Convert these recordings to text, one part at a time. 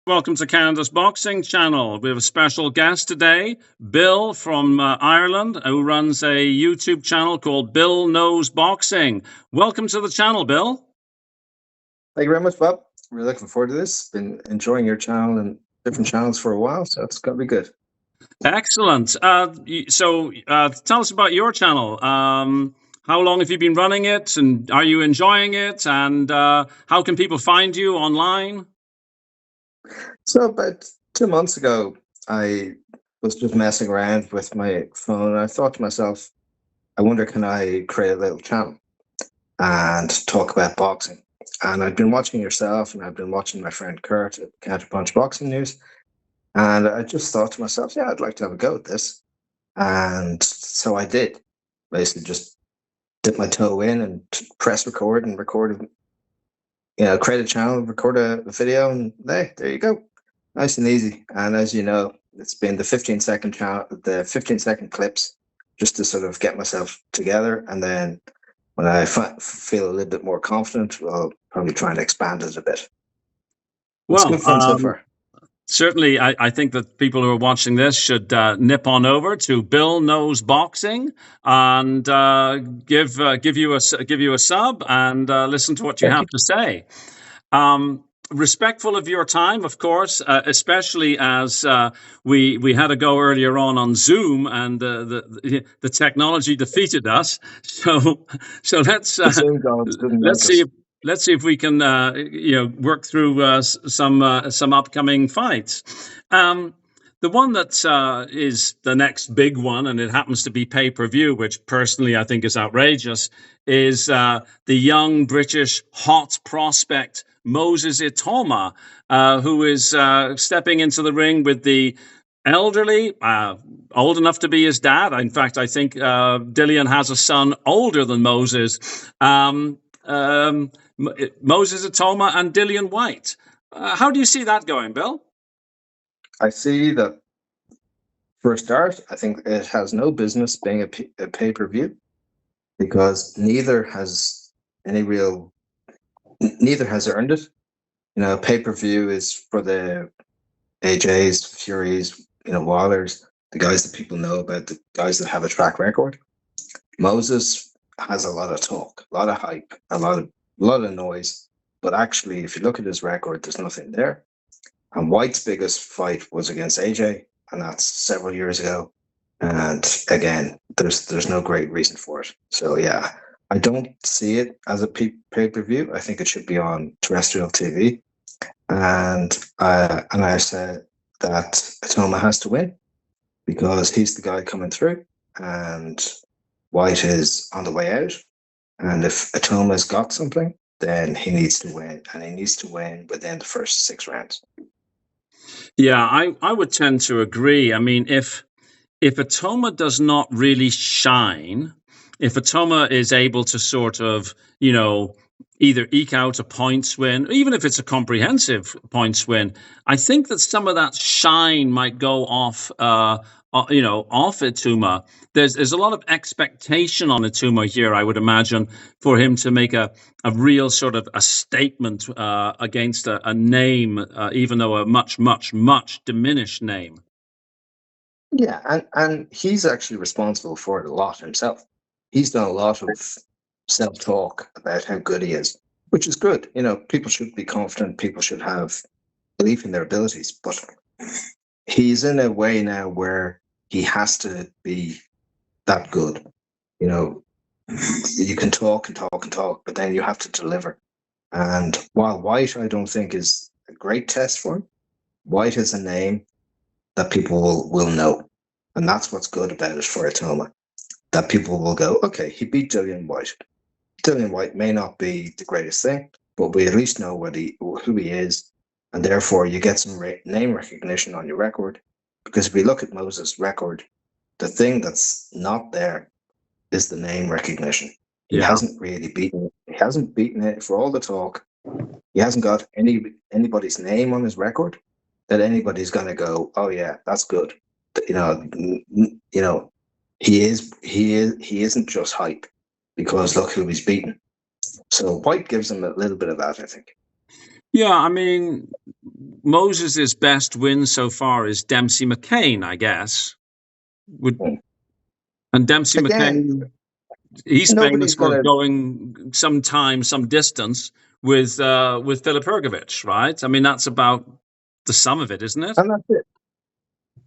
Welcome to Canada's Boxing Channel. We have a special guest today, Bill from Ireland, who runs a YouTube channel called Bill Knows Boxing. Welcome to the channel, Bill. Thank you very much, Bob. Really looking forward to this. Been enjoying your channel and different channels for a while, so it's going to be good. Excellent. So tell us about your channel. How long have you been running it, and are you enjoying it? And how can people find you online? So about 2 months ago, I was just messing around with my phone, and I thought to myself, I wonder, can I create a little channel and talk about boxing? And I've been watching yourself, and I've been watching my friend Kurt at Counterpunch Boxing News, and I just thought to myself, yeah, I'd like to have a go at this. And so I did. Basically just dip my toe in and press record and record, create a channel, record a video, and there you go. Nice and easy. And as you know, it's been the 15-second channel, the 15-second clips, just to sort of get myself together. And then when I feel a little bit more confident, I'll probably try and expand it a bit. It's Well, good fun so far. Certainly, I think that people who are watching this should nip on over to Bill Knows Boxing and give you a sub and listen to what you have to say. Respectful of your time, of course, especially as we had a go earlier on Zoom, and the technology defeated us. So let's see if we can work through some upcoming fights. The one that is the next big one, and it happens to be pay-per-view, which personally I think is outrageous, is the young British hot prospect Moses ITAUMA, who is stepping into the ring with the elderly, old enough to be his dad. In fact, I think Dillian has a son older than Moses. Moses ITAUMA and Dillian WHYTE. How do you see that going, Bill? I see that, for a start, I think it has no business being a pay-per-view, because neither has earned it. Pay-per-view is for the AJs, Furies, Wilders, the guys that people know about, the guys that have a track record. Moses has a lot of talk, a lot of hype, a lot of noise, but actually, if you look at his record, there's nothing there. And White's biggest fight was against AJ, and that's several years ago. And again, there's no great reason for it. So yeah, I don't see it as a pay-per-view. I think it should be on terrestrial TV. And I said that ITAUMA has to win, because he's the guy coming through, and WHYTE is on the way out. And if ITAUMA's got something, then he needs to win, and he needs to win within the first 6 rounds. Yeah, I would tend to agree. I mean, if ITAUMA does not really shine, if ITAUMA is able to sort of, either eke out a points win, even if it's a comprehensive points win, I think that some of that shine might go off ITAUMA. There's a lot of expectation on ITAUMA here, I would imagine, for him to make a real sort of a statement against a name, even though a much, much, much diminished name. Yeah, and he's actually responsible for it a lot himself. He's done a lot of self-talk about how good he is, which is good. People should be confident. People should have belief in their abilities. But he's in a way now where he has to be that good. You can talk and talk and talk, but then you have to deliver. And while WHYTE, I don't think, is a great test for him, WHYTE is a name that people will know. And that's what's good about it for ITAUMA, that people will go, okay, he beat Dillian WHYTE. Dillian WHYTE may not be the greatest thing, but we at least know who he is, and therefore you get some name recognition on your record. Because if we look at Moses' record, the thing that's not there is the name recognition. He hasn't really beaten. He hasn't beaten it for all the talk. He hasn't got anybody's name on his record that anybody's going to go, oh yeah, that's good. He isn't just hype, because look who he's beaten. So WHYTE gives him a little bit of that, I think. Yeah, I mean, Moses' best win so far is Dempsey McCain, I guess. Would Mm. and Dempsey Again, McCain, he's famous nobody's for going to, going some time, some distance with Philip Hergovich, right? I mean, that's about the sum of it, isn't it? and that's it.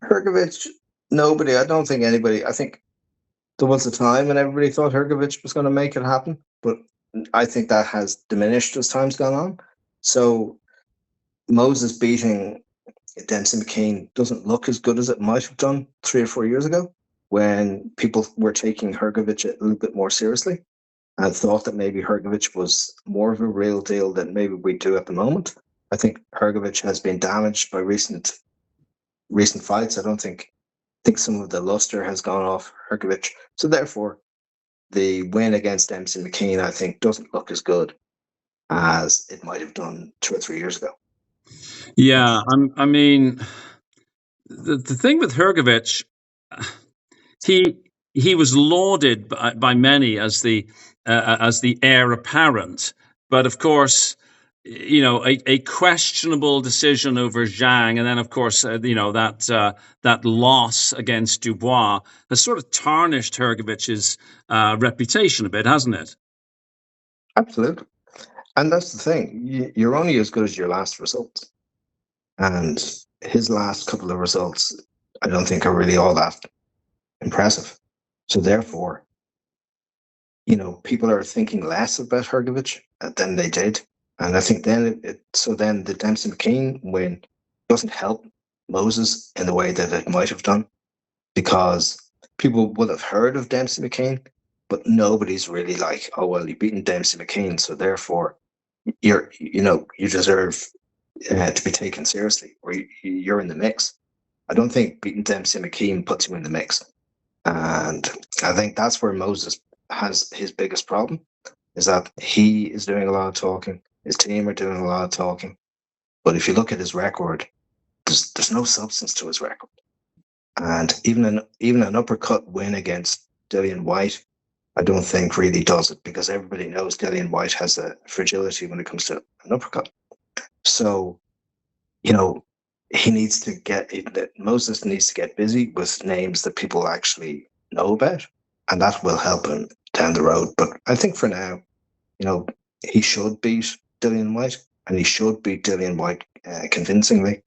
Hergovich, nobody, I don't think anybody, I think there was a time when everybody thought Hergovich was going to make it happen, but I think that has diminished as time's gone on. So Moses beating Dempsey McCain doesn't look as good as it might have done 3 or 4 years ago when people were taking Hergovich a little bit more seriously and thought that maybe Hergovich was more of a real deal than maybe we do at the moment. I think Hergovich has been damaged by recent fights. I don't think some of the luster has gone off Hergovich. So therefore, the win against Dempsey McCain, I think, doesn't look as good as it might have done 2 or 3 years ago. Yeah, I mean, the thing with Hergovich, he he was lauded by many as the heir apparent, but of course, you know, a questionable decision over Zhang, and then of course, you know that loss against Dubois has sort of tarnished Hergovich's reputation a bit, hasn't it? Absolutely. And that's the thing. You're only as good as your last results. And his last couple of results, I don't think are really all that impressive. So therefore, people are thinking less about Hergovich than they did. And I think then the Dempsey McCain win doesn't help Moses in the way that it might have done because people will have heard of Dempsey McCain, but nobody's really like, oh, well, you've beaten Dempsey McCain. So therefore you deserve to be taken seriously or you're in the mix. I don't think beating Dempsey McCain puts you in the mix. And I think that's where Moses has his biggest problem is that he is doing a lot of talking. His team are doing a lot of talking. But if you look at his record, there's no substance to his record. And even an uppercut win against Dillian White, I don't think really does it because everybody knows Dillian White has a fragility when it comes to an uppercut. So, you know, Moses needs to get busy with names that people actually know about, and that will help him down the road. But I think for now, you know, he should beat Dillian White, and he should beat Dillian White convincingly,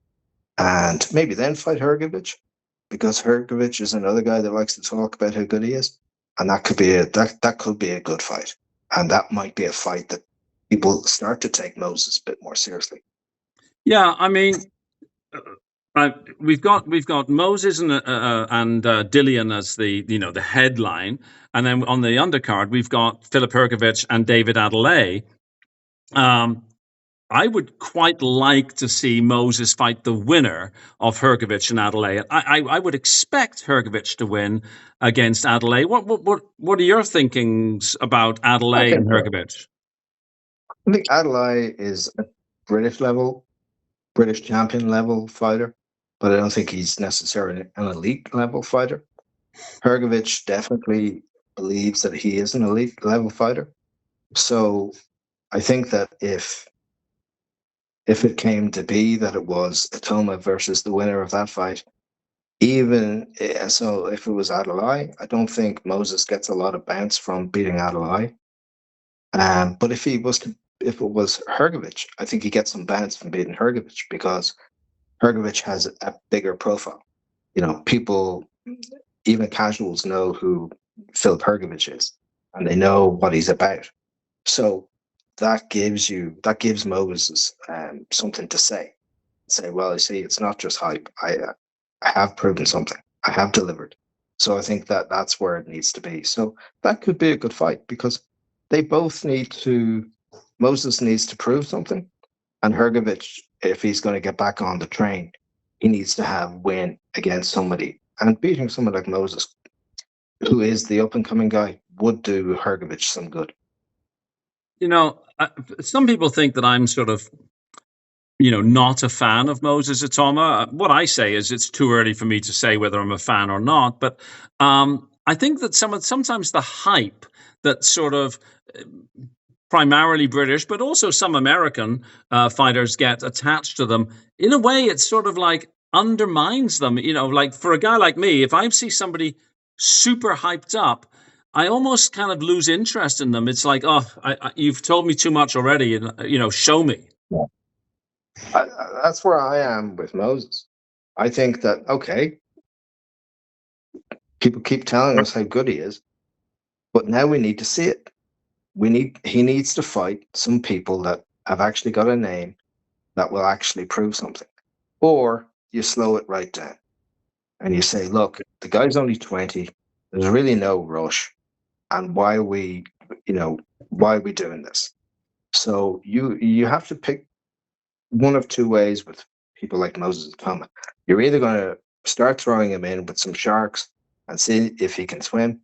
and maybe then fight Hergovich, because Hergovich is another guy that likes to talk about how good he is, and that could be that could be a good fight, and that might be a fight that people start to take Moses a bit more seriously. Yeah, I mean, we've got Moses and Dillian as the headline, and then on the undercard we've got Philip Hergovich and David Adelaide. I would quite like to see Moses fight the winner of Hergovich and Adelaide. I would expect Hergovich to win against Adelaide. What are your thinkings about I Adelaide and think Hergovich? I think Adelaide is a British level, British champion level fighter, but I don't think he's necessarily an elite level fighter. Hergovich definitely believes that he is an elite level fighter. So I think that if it came to be that it was ITAUMA versus the winner of that fight, so if it was Adelaide, I don't think Moses gets a lot of bounce from beating Adelaide. But if it was Hergovich, I think he gets some bounce from beating Hergovich because Hergovich has a bigger profile. People, even casuals, know who Philip Hergovich is, and they know what he's about. So that gives Moses something to say. Say, well, you see, it's not just hype. I have proven something. I have delivered. So I think that that's where it needs to be. So that could be a good fight because they both need to. Moses needs to prove something, and Hergovich, if he's going to get back on the train, he needs to have win against somebody. And beating someone like Moses, who is the up and coming guy, would do Hergovich some good. You know, some people think that I'm sort of not a fan of Moses ITAUMA. What I say is it's too early for me to say whether I'm a fan or not. But I think that sometimes the hype that sort of primarily British, but also some American fighters get attached to them. In a way, it's sort of like undermines them. Like for a guy like me, if I see somebody super hyped up, I almost kind of lose interest in them. It's like, oh, you've told me too much already, and show me. Yeah. That's where I am with Moses. I think that, okay, people keep telling us how good he is, but now we need to see it. He needs to fight some people that have actually got a name that will actually prove something. Or you slow it right down and you say, look, the guy's only 20. There's really no rush. And why are we doing this? So you have to pick one of two ways with people like Moses ITAUMA. You're either going to start throwing him in with some sharks and see if he can swim,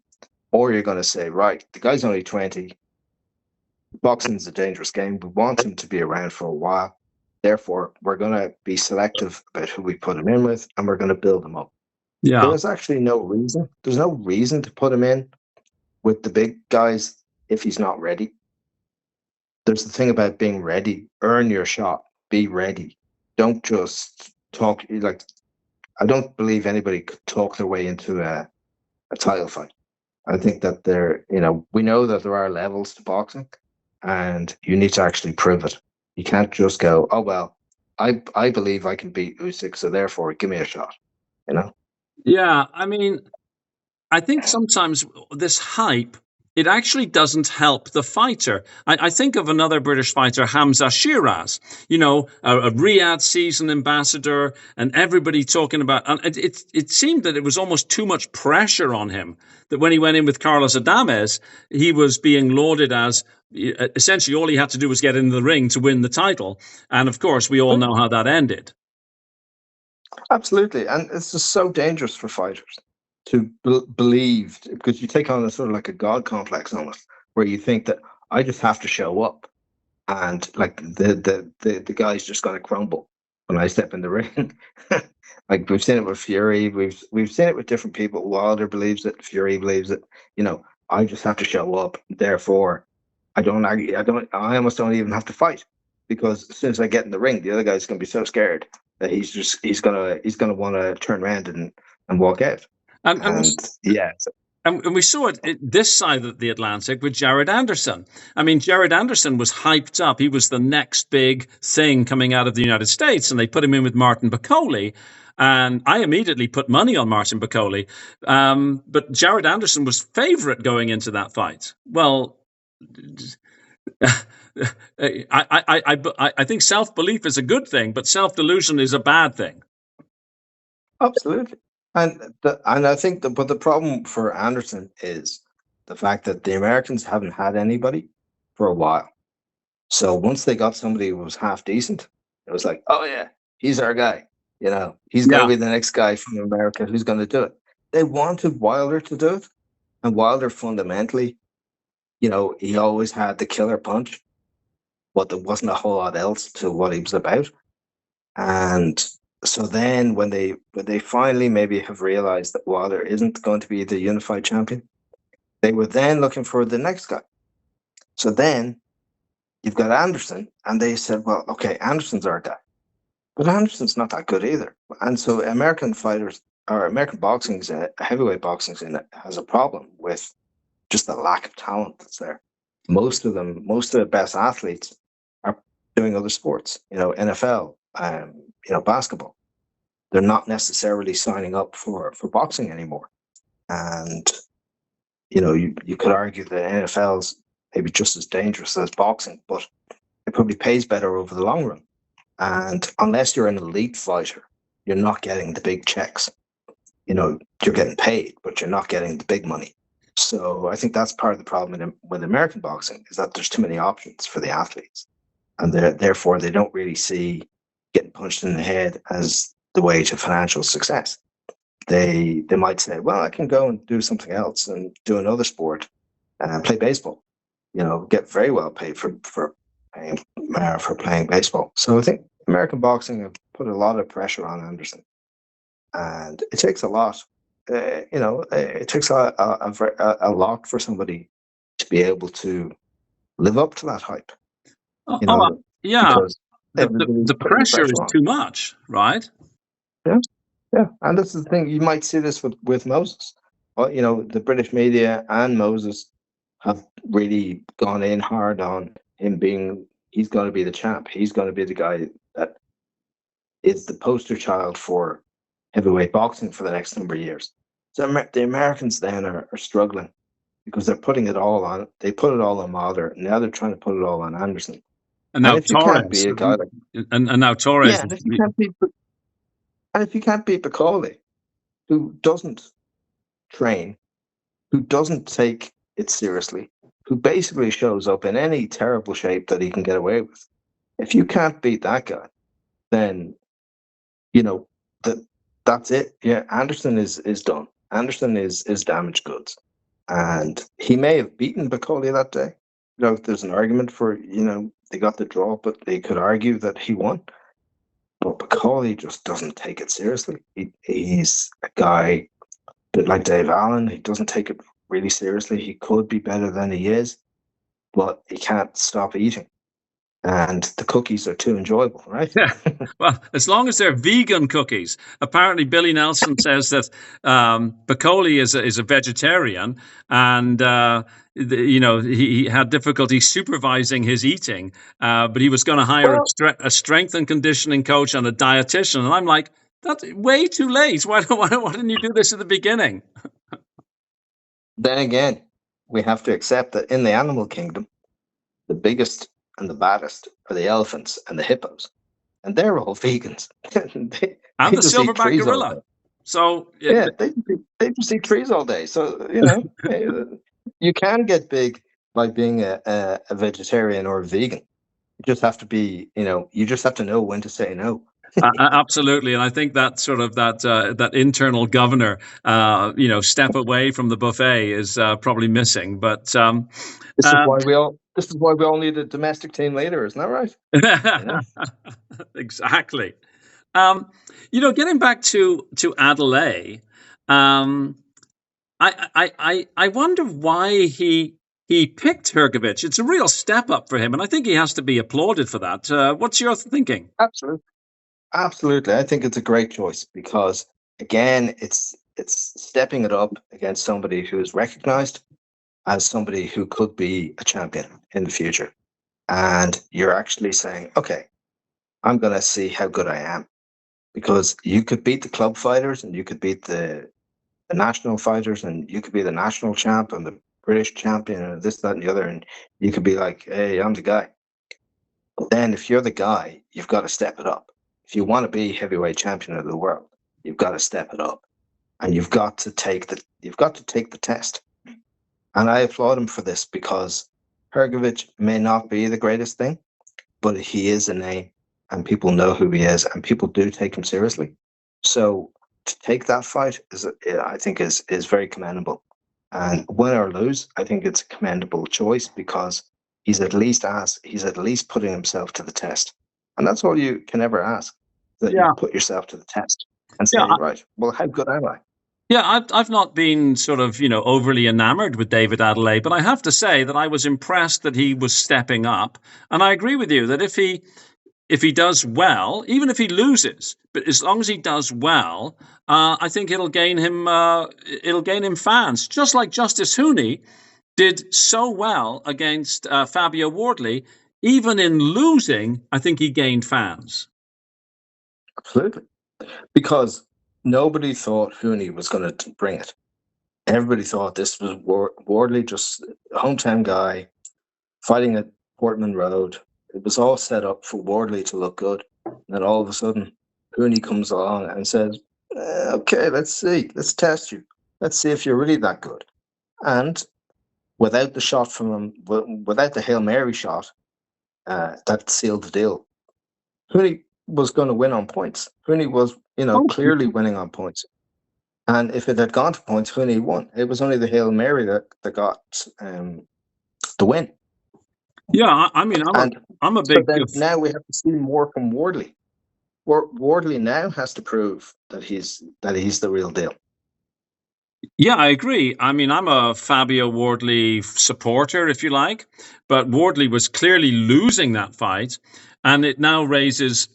or you're going to say, right, the guy's only 20. Boxing's a dangerous game. We want him to be around for a while. Therefore, we're going to be selective about who we put him in with, and we're going to build him up. Yeah. There is actually no reason. There's no reason to put him in with the big guys if he's not ready. There's the thing about being ready. Earn your shot. Be ready. Don't just talk. Like, I don't believe anybody could talk their way into a title fight. I think that we know that there are levels to boxing, and you need to actually prove it. You can't just go, oh, well, I believe I can beat Usyk, so therefore give me a shot, Yeah, I mean, I think sometimes this hype, it actually doesn't help the fighter. I think of another British fighter, Hamza Shiraz, a Riyadh season ambassador, and everybody talking about. And it seemed that it was almost too much pressure on him. That when he went in with Carlos Adames, he was being lauded as essentially all he had to do was get into the ring to win the title. And of course, we all know how that ended. Absolutely. And it's just so dangerous for fighters to believe, because you take on a sort of like a God complex almost, where you think that I just have to show up and like the guy's just going to crumble when I step in the ring. Like we've seen it with Fury, we've seen it with different people. Wilder believes it, Fury believes it. I just have to show up. Therefore, I almost don't even have to fight, because as soon as I get in the ring, the other guy's going to be so scared that he's gonna want to turn around and walk out. And we saw it this side of the Atlantic with Jared Anderson. I mean, Jared Anderson was hyped up. He was the next big thing coming out of the United States, and they put him in with Martin Bakole. And I immediately put money on Martin Bakole. But Jared Anderson was favorite going into that fight. Well, I think self-belief is a good thing, but self-delusion is a bad thing. Absolutely. And I think but the problem for Anderson is the fact that the Americans haven't had anybody for a while. So once they got somebody who was half decent, it was like, oh yeah, he's our guy. He's going to be the next guy from America who's going to do it. They wanted Wilder to do it, and Wilder fundamentally, he always had the killer punch, but there wasn't a whole lot else to what he was about. And so then when they finally maybe have realized that Wilder isn't going to be the unified champion, they were then looking for the next guy. So then you've got Anderson, and they said, well, okay, Anderson's our guy. But Anderson's not that good either. And so American fighters, or American boxing, heavyweight boxing has a problem with just the lack of talent that's there. Most of the best athletes are doing other sports, NFL, basketball. They're not necessarily signing up for boxing anymore. And, you could argue that NFL's maybe just as dangerous as boxing, but it probably pays better over the long run. And unless you're an elite fighter, you're not getting the big checks. You're getting paid, but you're not getting the big money. So I think that's part of the problem with American boxing, is that there's too many options for the athletes. And therefore, they don't really see getting punched in the head as the way to financial success. They might say, well, I can go and do something else and do another sport, play baseball, get very well paid for playing baseball. So I think American boxing have put a lot of pressure on Anderson, and it takes a lot. It takes a lot for somebody to be able to live up to that hype. Oh, You know, yeah. because everybody's The putting the pressure pressure is on. too much, right? Yeah, yeah, and this is the thing. You might see this with Moses. Well, you know, the British media and Moses have really gone in hard on him being. He's going to be the champ. He's going to be the guy that is the poster child for heavyweight boxing for the next number of years. So the Americans then are struggling because they're putting it all on. They put it all on Wilder. Now they're trying to put it all on Anderson. And And now if you can't Torres, be a guy like and now Torres. yeah, and if you can't beat Bacoli, who doesn't train, who doesn't take it seriously, who basically shows up in any terrible shape that he can get away with. If you can't beat that guy, then you know that that's it. Yeah, Anderson is done. Anderson is damaged goods, and he may have beaten Bacoli that day. You know, there's an argument for they got the draw, but they could argue that he won. But Bacoli just doesn't take it seriously. He's a guy bit like Dave Allen. He doesn't take it really seriously. He could be better than he is, but he can't stop eating. And the cookies are too enjoyable, right? Yeah. Well, as long as they're vegan cookies. Apparently, Billy Nelson says that Bacoli is a vegetarian, and he had difficulty supervising his eating, but he was going to hire Well, a strength and conditioning coach and a dietitian. And I'm like, that's way too late. Why didn't you do this at the beginning? then again, we have to accept that in the animal kingdom, the biggest and the baddest are the elephants and the hippos, and they're all vegans. And they the just eat silverback trees all day. gorilla. So Yeah, they just eat trees all day. So you can get big by being a vegetarian or a vegan. You just have to be, you just have to know when to say no. Absolutely, and I think that sort of that internal governor, step away from the buffet is probably missing. But This is why we all. This is why we all need a domestic team leader, isn't that right? Exactly. Getting back to Adelaide, I wonder why he picked Hrgović. It's a real step up for him, and I think he has to be applauded for that. What's your thinking? Absolutely, absolutely. I think it's a great choice because again, it's stepping it up against somebody who is recognised as somebody who could be a champion in the future, and you're actually saying, okay, I'm going to see how good I am because you could beat the club fighters and you could beat the national fighters and you could be the national champ and the British champion and this, that, and the other. And you could be like, hey, I'm the guy. But then if you're the guy, you've got to step it up. If you want to be heavyweight champion of the world, you've got to step it up. And you've got to take the test. And I applaud him for this because Hrgović may not be the greatest thing, but he is a name and people know who he is and people do take him seriously. So to take that fight I think is very commendable. And win or lose, I think it's a commendable choice because he's at least putting himself to the test. And that's all you can ever ask, that you put yourself to the test and say, right, well, how good am I? Yeah, I've not been sort of, overly enamored with David Adelaide, but I have to say that I was impressed that he was stepping up. And I agree with you that if he does well, even if he loses, but as long as he does well, I think it'll gain him fans. Just like Justice Hooney did so well against Fabio Wardley, even in losing, I think he gained fans. Absolutely, because nobody thought Hooney was going to bring it. Everybody thought this was Wardley, just a hometown guy fighting at Portman Road. It was all set up for Wardley to look good. And then all of a sudden, Hooney comes along and says, okay, let's see. Let's test you. Let's see if you're really that good. And without the shot from him, without the Hail Mary shot, that sealed the deal. Hooney was going to win on points. Hooney was, clearly winning on points. And if it had gone to points, Hooney won. It was only the Hail Mary that got the win. Yeah, I mean, I'm a big. So then now we have to see more from Wardley. Wardley now has to prove that he's the real deal. Yeah, I agree. I mean, I'm a Fabio Wardley supporter, if you like, but Wardley was clearly losing that fight, and it now raises,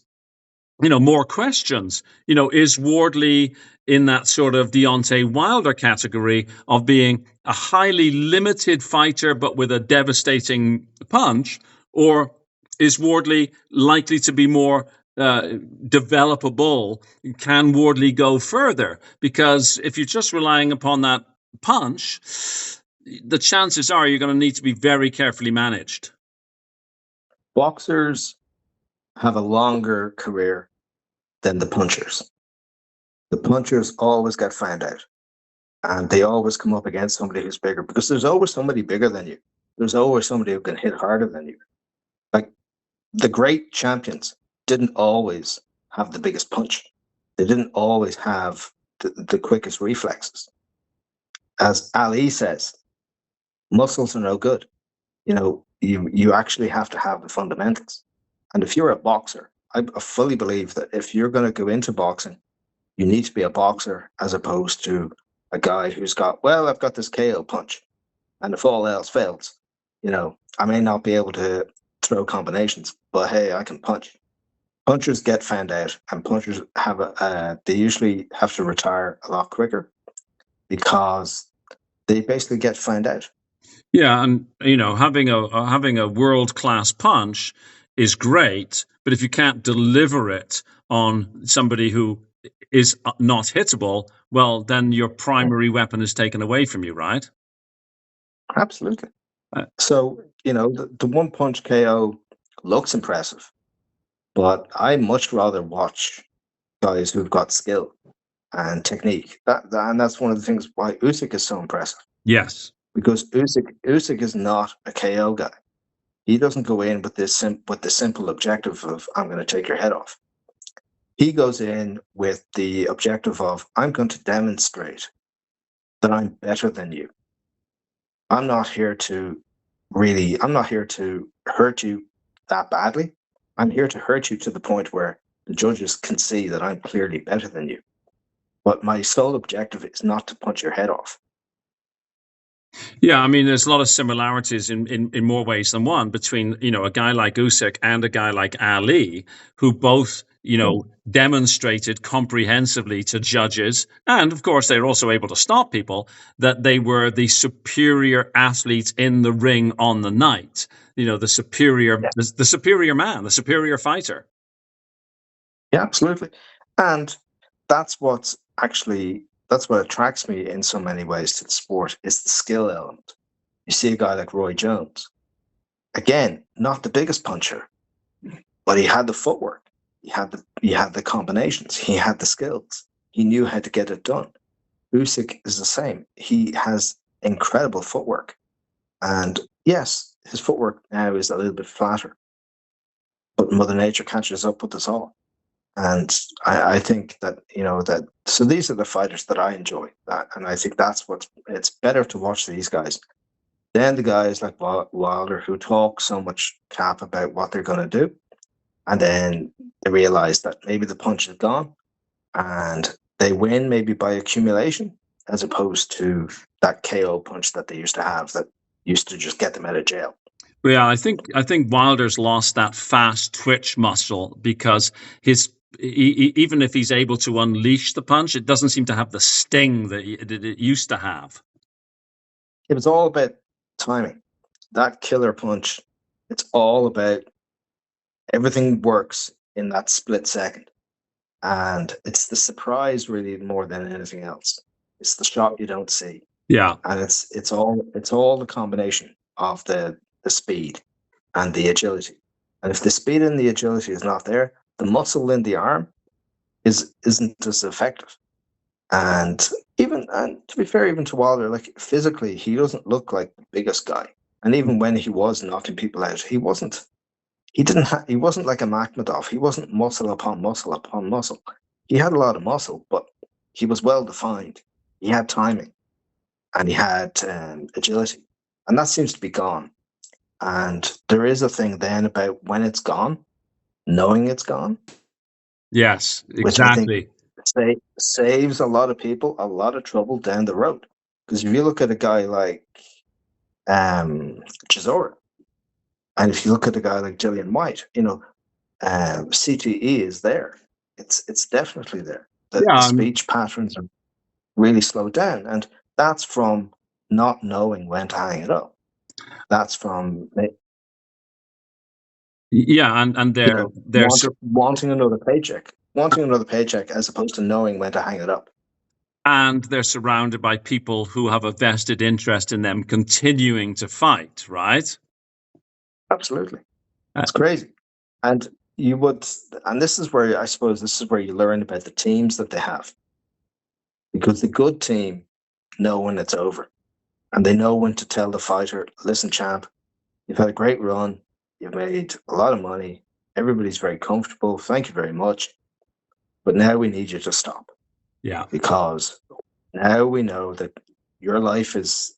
more questions. Is Wardley in that sort of Deontay Wilder category of being a highly limited fighter but with a devastating punch, or is Wardley likely to be more developable? Can Wardley go further? Because if you're just relying upon that punch, the chances are you're going to need to be very carefully managed. Boxers have a longer career than the punchers. The punchers always get found out, and they always come up against somebody who's bigger, because there's always somebody bigger than you. There's always somebody who can hit harder than you. Like, the great champions didn't always have the biggest punch. They didn't always have the quickest reflexes. As Ali says, muscles are no good. You actually have to have the fundamentals. And if you're a boxer, I fully believe that if you're going to go into boxing, you need to be a boxer as opposed to a guy who's got, well, I've got this KO punch, and if all else fails, I may not be able to throw combinations, but hey, I can punch. Punchers get found out, and punchers they usually have to retire a lot quicker because they basically get found out. Yeah, and having a world class punch is great, but if you can't deliver it on somebody who is not hittable, well, then your primary weapon is taken away from you, right? Absolutely. Uh, So, the one punch KO looks impressive, but I much rather watch guys who've got skill and technique. And that's one of the things why Usyk is so impressive, yes. because Usyk is not a KO guy. He doesn't go in with the simple objective of, I'm going to take your head off. He goes in with the objective of, I'm going to demonstrate that I'm better than you. I'm not here to hurt you that badly. I'm here to hurt you to the point where the judges can see that I'm clearly better than you. But my sole objective is not to punch your head off. Yeah, I mean, there's a lot of similarities in more ways than one between, a guy like Usyk and a guy like Ali, who both, demonstrated comprehensively to judges. And of course, they're also able to stop people that they were the superior athletes in the ring on the night, the superior, Yeah, the superior man, the superior fighter. yeah, absolutely. And that's what's actually that's what attracts me in so many ways to the sport, is the skill element. You see a guy like Roy Jones, again, not the biggest puncher, but he had the footwork, he had the combinations, he had the skills, he knew how to get it done. Usyk is the same. He has incredible footwork, and yes, his footwork now is a little bit flatter, but Mother Nature catches up with us all. And I think that, so these are the fighters that I enjoy, and I think it's better to watch these guys than the guys like Wilder, who talk so much crap about what they're going to do, and then they realize that maybe the punch is gone, and they win maybe by accumulation, as opposed to that KO punch that they used to have that used to just get them out of jail. Yeah, I think Wilder's lost that fast twitch muscle because even if he's able to unleash the punch, it doesn't seem to have the sting that it used to have. It was all about timing. That killer punch, it's all about, everything works in that split second. And it's the surprise really more than anything else. It's the shot you don't see. Yeah, And it's all the combination of the speed and the agility. And if the speed and the agility is not there, the muscle in the arm isn't as effective. And to be fair, even to Wilder, like, physically, he doesn't look like the biggest guy. And even when he was knocking people out, he wasn't. He wasn't like a Makhmadov. He wasn't muscle upon muscle upon muscle. He had a lot of muscle, but he was well defined. He had timing, and he had agility, and that seems to be gone. And there is a thing then about when it's gone, knowing it's gone, yes, which I think exactly. saves a lot of people a lot of trouble down the road. Because if you look at a guy like Chisora, and if you look at a guy like Gillian White, CTE is there. It's definitely there. The speech patterns are really slowed down, and that's from not knowing when to hang it up. That's from and they're wanting another paycheck as opposed to knowing when to hang it up. And they're surrounded by people who have a vested interest in them continuing to fight, right? Absolutely. It's crazy. And this is where you learn about the teams that they have. Because the good team know when it's over. And they know when to tell the fighter, listen, champ, you've had a great run. You've made a lot of money. Everybody's very comfortable. Thank you very much. But now we need you to stop. Yeah. Because now we know that your life is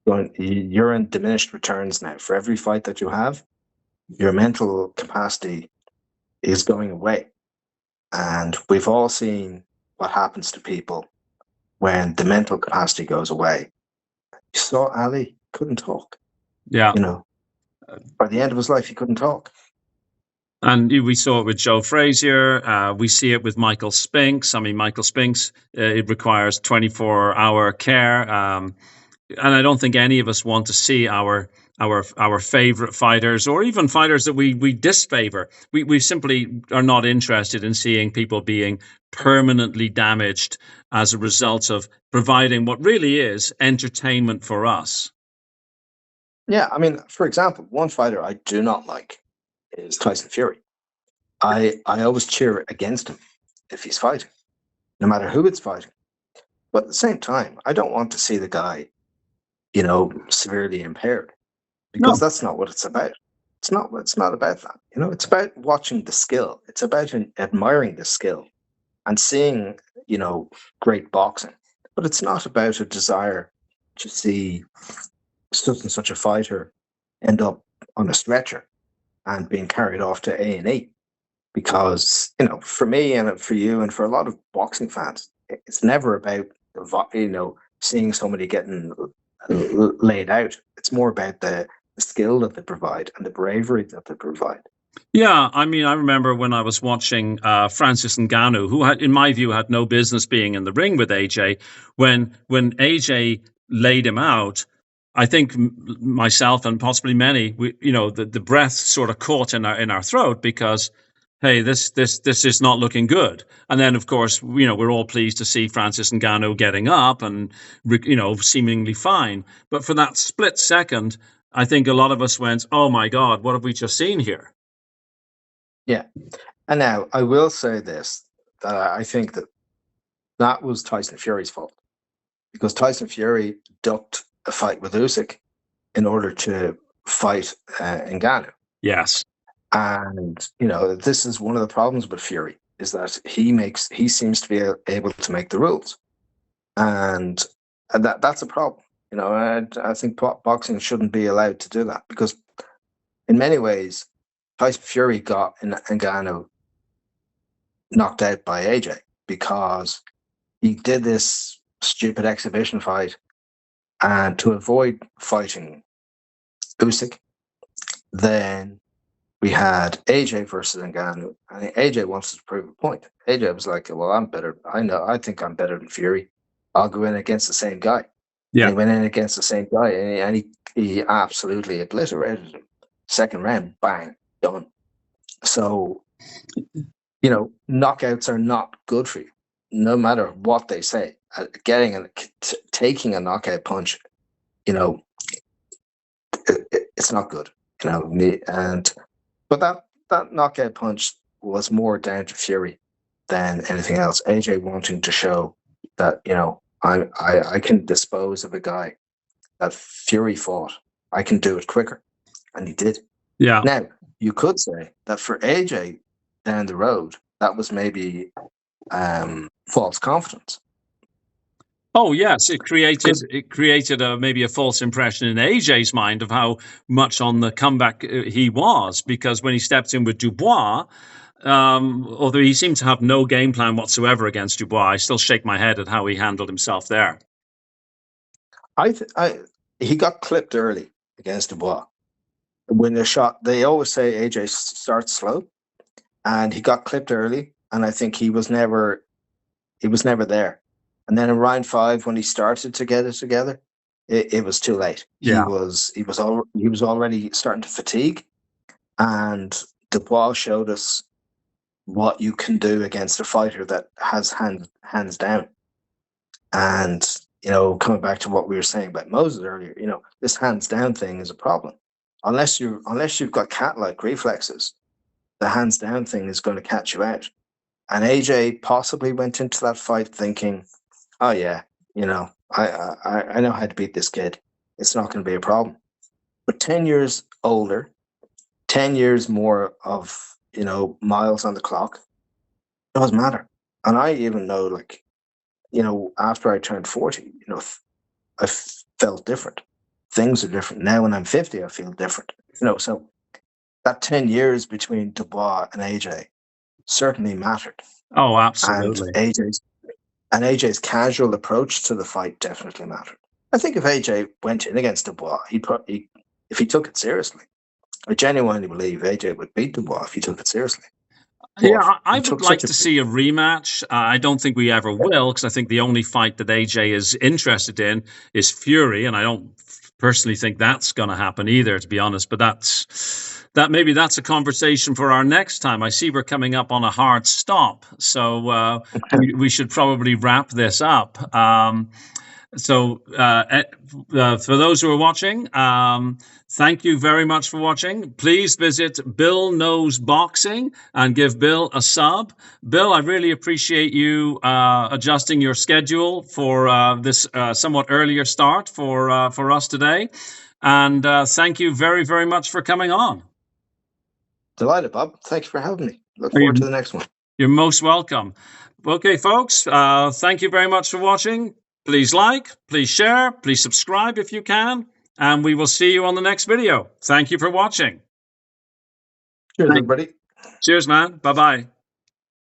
you're in diminished returns now. For every fight that you have, your mental capacity is going away. And we've all seen what happens to people when the mental capacity goes away. You saw Ali couldn't talk. Yeah. By the end of his life, he couldn't talk. And we saw it with Joe Frazier. We see it with Michael Spinks. I mean, Michael Spinks, it requires 24-hour care. And I don't think any of us want to see our favorite fighters, or even fighters that we disfavor. We simply are not interested in seeing people being permanently damaged as a result of providing what really is entertainment for us. Yeah, I mean, for example, one fighter I do not like is Tyson Fury. I always cheer against him if he's fighting, no matter who it's fighting. But at the same time, I don't want to see the guy, severely impaired, because that's not what it's about. It's not about that. It's about watching the skill. It's about admiring the skill and seeing, great boxing. But it's not about a desire to see such and such a fighter end up on a stretcher and being carried off to A&E. Because, for me and for you and for a lot of boxing fans, it's never about, seeing somebody getting laid out. It's more about the skill that they provide and the bravery that they provide. Yeah, I mean, I remember when I was watching Francis Ngannou, who in my view, had no business being in the ring with AJ. When AJ laid him out, I think myself and possibly many, the breath sort of caught in our throat, because, hey, this is not looking good. And then, of course, we're all pleased to see Francis Ngannou getting up and, seemingly fine. But for that split second, I think a lot of us went, oh my God, what have we just seen here? Yeah. And now I will say this, that I think that was Tyson Fury's fault, because Tyson Fury ducked a fight with Usyk in order to fight Ngannou. Yes. And, this is one of the problems with Fury, is that he seems to be able to make the rules. And that's a problem. I think boxing shouldn't be allowed to do that, because in many ways, Tyson Fury got Ngannou knocked out by AJ because he did this stupid exhibition fight, and to avoid fighting Usyk, then we had AJ versus Ngannou, and AJ wants to prove a point. AJ was like, well, I'm better. I think I'm better than Fury. I'll go in against the same guy. Yeah. And he went in against the same guy, and he absolutely obliterated him. Second round, bang, done. So, knockouts are not good for you, no matter what they say. Taking a knockout punch, it's not good. But that knockout punch was more down to Fury than anything else. AJ wanting to show that, I can dispose of a guy that Fury fought. I can do it quicker. And he did. Yeah. Now, you could say that for AJ down the road, that was maybe false confidence. Oh yes, it created maybe a false impression in AJ's mind of how much on the comeback he was, because when he stepped in with Dubois, although he seemed to have no game plan whatsoever against Dubois. I still shake my head at how he handled himself there. He got clipped early against Dubois. When they're shot, they always say AJ starts slow, and he got clipped early, and I think he was never there. And then in round 5, when he started to get it together, it was too late. Yeah. He was already starting to fatigue, and Dubois showed us what you can do against a fighter that has hands down. And coming back to what we were saying about Moses earlier, this hands down thing is a problem. Unless you've got cat-like reflexes, the hands down thing is going to catch you out. And AJ possibly went into that fight thinking, "Oh yeah, I know how to beat this kid. It's not going to be a problem." But 10 years older, 10 years more of miles on the clock, it doesn't matter. And I even know, after I turned 40, I felt different. Things are different now. When I'm 50, I feel different. So that 10 years between Dubois and AJ certainly mattered. Oh, absolutely. And AJ's casual approach to the fight definitely mattered. I think if AJ went in against Dubois, if he took it seriously, I genuinely believe AJ would beat Dubois if he took it seriously. Yeah, I would like to see a rematch. I don't think we ever will, because I think the only fight that AJ is interested in is Fury, and I don't personally think that's going to happen either, to be honest. But maybe that's a conversation for our next time. I see we're coming up on a hard stop, so we should probably wrap this up. So for those who are watching, thank you very much for watching. Please visit Bill Knows Boxing and give Bill a sub. Bill, I really appreciate you adjusting your schedule for this somewhat earlier start for us today. And thank you very, very much for coming on. Delighted, Bob. Thanks for having me. Look forward to the next one. You're most welcome. Okay, folks, thank you very much for watching. Please like, please share, please subscribe if you can, and we will see you on the next video. Thank you for watching. Cheers, everybody. Cheers, man. Bye-bye.